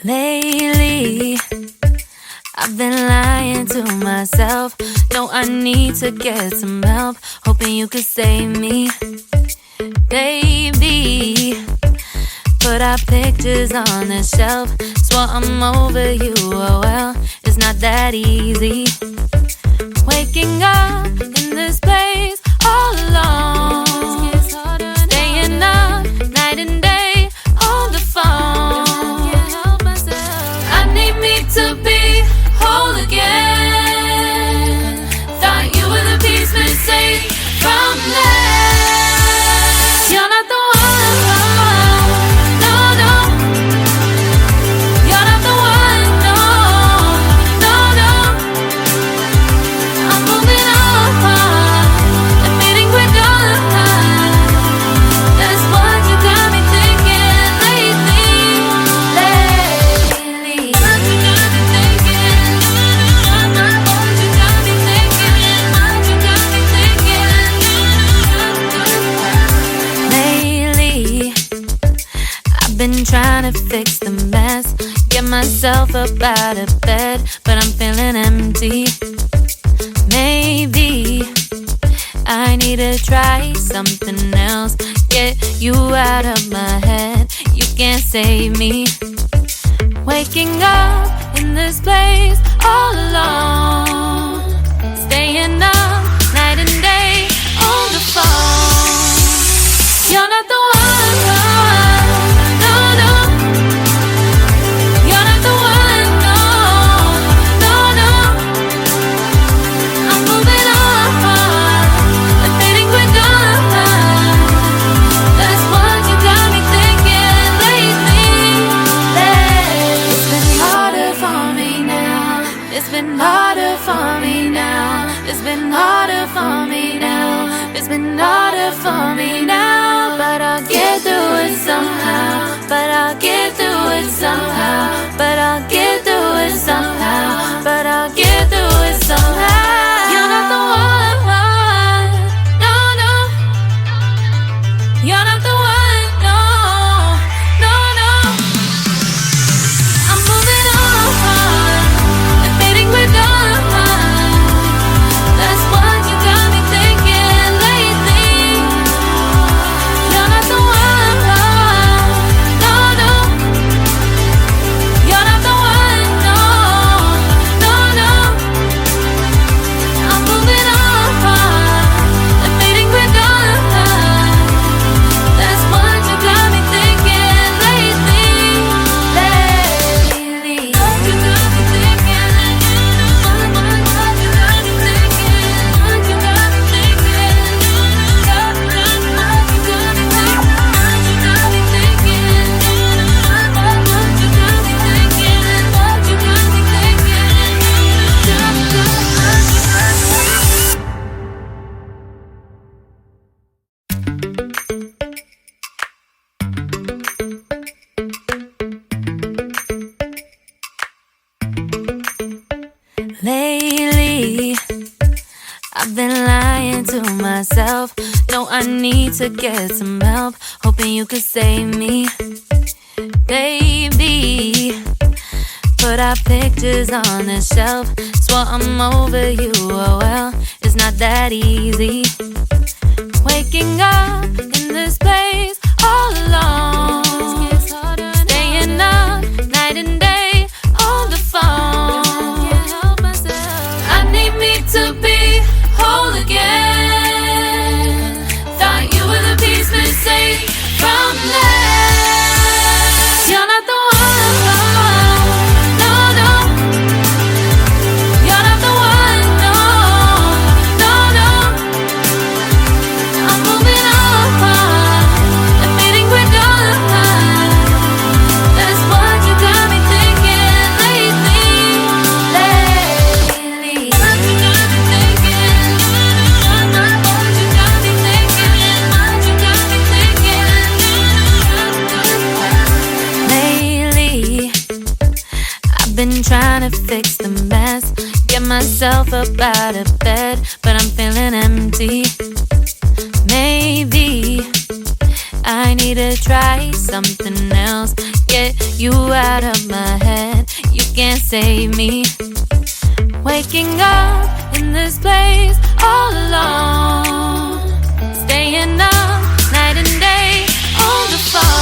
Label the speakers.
Speaker 1: Lately, I've been lying to myself. No, I need to get some help. Hoping you could save me, baby. Put our pictures on the shelf. Swore I'm over you, oh well, it's not that easy. Waking up in this place all alone, staying up night and day on the phone. I need me to be whole again. Thought you were the piece missing from that. You're not the one, no, no. You're not the one, no, no, no. I'm moving on, admitting we're done. That's what you got me thinking lately. What you got me thinking. What you got me thinking. What you got me thinking. Lately, I've been trying to fix the mess, get myself up out of bed, but I'm feeling empty. Maybe I need to try something else, get you out of my head. You can't save me. Waking up in this place all alone, staying up night and day on the phone. You're not the one, no, no. You're not the one, no, no, no. I'm moving on, admitting we're done. That's what you got me thinking lately. It's been harder for me now. It's been harder for me now. It's been harder for me now. It's been harder for me now. But I'll get through it somehow. But I'll get through it somehow. But I'll get through it somehow. But I'll get through it somehow. You're not the one, no, no. You're not the one, no, no, no. I'm moving on, admitting we're done. That's what you got me thinking lately. You're not the one, no, no. You're not the one, no, no, no. I'm moving on, admitting we're done. That's what you got me thinking lately. What you got me thinking. What you got me thinking. What you got me thinking. What you got me thinking. What you got me thinking. What you got me thinking. What you got me Lately, I've been lying to myself. No, I need to get some help. Hoping you could save me, baby. Put our pictures on the shelf. Swore I'm over you, oh well, it's not that easy. Waking up in this place all alone, staying up night and day on the phone. I need me to be whole again. Thought you were the piece missing from that. You're not the one, no, no. You're not the one, no, no, no. I'm moving on, admitting we're done. That's what you got me thinking lately. What you got me thinking. What you got me thinking. What you got me thinking. Lately, I've been trying to fix the mess, get myself up out of bed, but I'm feeling empty. Maybe I need to try something else, get you out of my save me. Waking up in this place all alone, staying up night and day on the phone.